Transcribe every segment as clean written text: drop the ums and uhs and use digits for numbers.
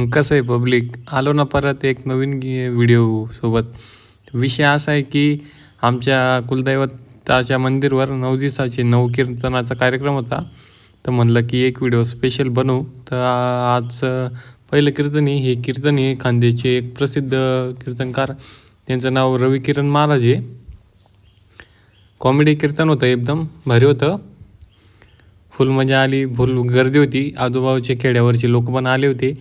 मग कसं आहे पब्लिक, आलो ना परत एक नवीन व्हिडिओ सोबत. विषय असा आहे की आमच्या कुलदैवताच्या मंदिरवर 9 दिवसाची कीर्तनाचा कार्यक्रम होता. तर म्हणलं की एक व्हिडिओ स्पेशल बनवू. तर आज पहिलं कीर्तन हे खांद्याचे एक प्रसिद्ध कीर्तनकार, त्यांचं नाव रवी किरण महाराज आहे. कॉमेडी कीर्तन होतं, एकदम भारी होतं. फुल मजा आली, फुल गर्दी होती. आजूबाजूचे खेड्यावरचे लोक पण आले होते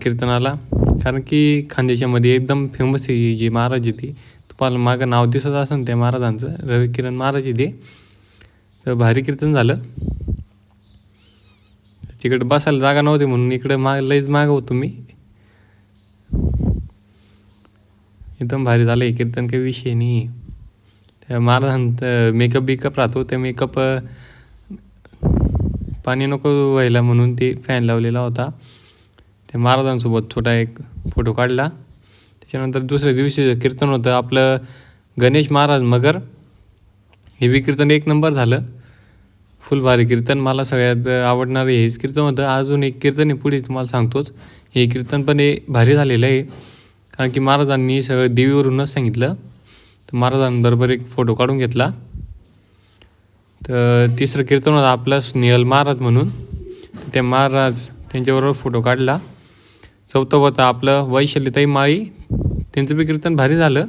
कीर्तनाला, कारण की खानदेशामध्ये एकदम फेमस आहे जी महाराज आहे ती. तुम्हाला मागं नाव दिसत असेल त्या महाराजांचं, रवी किरण महाराज आहे ते. तर भारी कीर्तन झालं. तिकडे बसायला जागा नव्हती म्हणून इकडे लईच मागं होतो मी. एकदम भारी झालं हे कीर्तन, काही विषय नाही. त्या महाराजांचं मेकअप राहतो, त्या मेकअप पाणी नको व्हायला म्हणून ते फॅन लावलेला होता. त्या महाराजांसोबत छोटा एक फोटो काढला. त्याच्यानंतर दुसऱ्या दिवशी कीर्तन होतं आपलं गणेश महाराज मगर. हे बी कीर्तन एक नंबर झालं, फुल भारी कीर्तन. मला सगळ्यात आवडणारं हेच कीर्तन होतं. अजून एक कीर्तन आहे पुढे, तुम्हाला सांगतोच. हे कीर्तन पण हे भारी झालेलं आहे, कारण की महाराजांनी सगळं देवीवरूनच सांगितलं. तर महाराजांबरोबर एक फोटो काढून घेतला. तर तिसरं कीर्तन होतं आपलं स्नेहल महाराज म्हणून, त्या महाराज त्यांच्याबरोबर फोटो काढला. चौथं होतं आपलं वैशालीताई माळी, त्यांचं बी कीर्तन भारी झालं.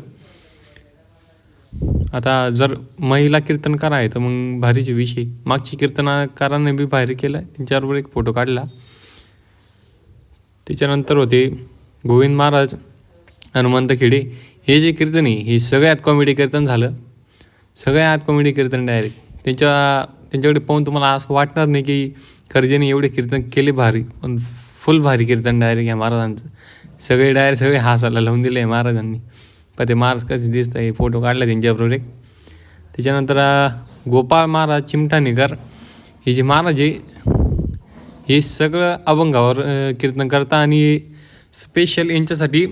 आता जर महिला कीर्तनकार आहे तर मग भारीचे विषय. मागची कीर्तनकारांनी बी भारी केलं, त्यांच्याबरोबर एक फोटो काढला. त्याच्यानंतर होते गोविंद महाराज, हनुमंत खेडे. हे जे कीर्तन आहे हे सगळ्यात कॉमेडी कीर्तन झालं, सगळ्यात कॉमेडी कीर्तन डायरेक्ट. त्यांच्याकडे पाहून तुम्हाला असं वाटणार नाही की खर्जेने एवढे कीर्तन केले भारी, पण फुल भारी कीर्तन डायरेक्ट या महाराजांचं. सगळे हासायला लावून दिले आहे महाराजांनी. पण ते महाराज कसे दिसतं हे फोटो काढला त्यांच्याबरोबर एक. त्याच्यानंतर गोपाळ महाराज चिमठाणेकर, हे जे महाराज आहे हे सगळं अभंगावर कीर्तन करता, आणि स्पेशल यांच्यासाठी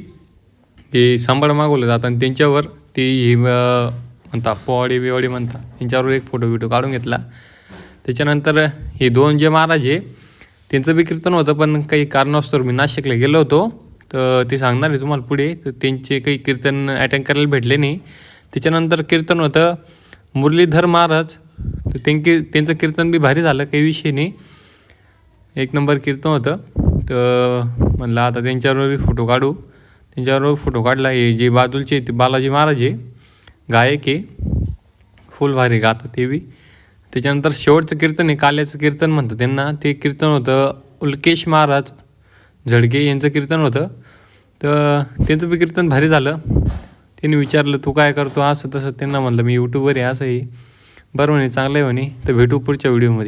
हे सांभाळ मागवलं जातं. आणि त्यांच्यावर ते हे म्हणता पोवाडे म्हणता, यांच्यावर एक फोटो काढून घेतला. त्याच्यानंतर हे दोन जे महाराज आहे त्यांचं बी कीर्तन होतं, पण काही कारणास्तव मी नाशिकला गेलो होतो, तर ते सांगणार आहे तुम्हाला पुढे. तर त्यांचे काही कीर्तन अटेंड करायला भेटले नाही. त्याच्यानंतर कीर्तन होतं मुरलीधर महाराज, तर त्यांचं कीर्तन बी भारी झालं, काही विषय नाही, एक नंबर कीर्तन होतं. तर म्हणलं आता त्यांच्याबरोबर बी फोटो काढू. त्यांच्याबरोबर फोटो काढला. हे जे बाजूलचे ते बालाजी महाराज आहे, गायक आहे, फुल भारी गातं ते बी. त्याच्यानंतर शेवटचं कीर्तन आहे काल्याचं कीर्तन म्हणतं त्यांना. ते कीर्तन होतं उल्केश महाराज झडगे यांचं कीर्तन होतं. तर त्यांचं बी कीर्तन भारी झालं. त्यांनी विचारलं तू काय करतो, असं तसं. त्यांना म्हणलं मी यूट्यूबवर आहे, असं आहे. बरं म्हणे, चांगलं आहे म्हणे. तर भेटू पुढच्या व्हिडिओमध्ये.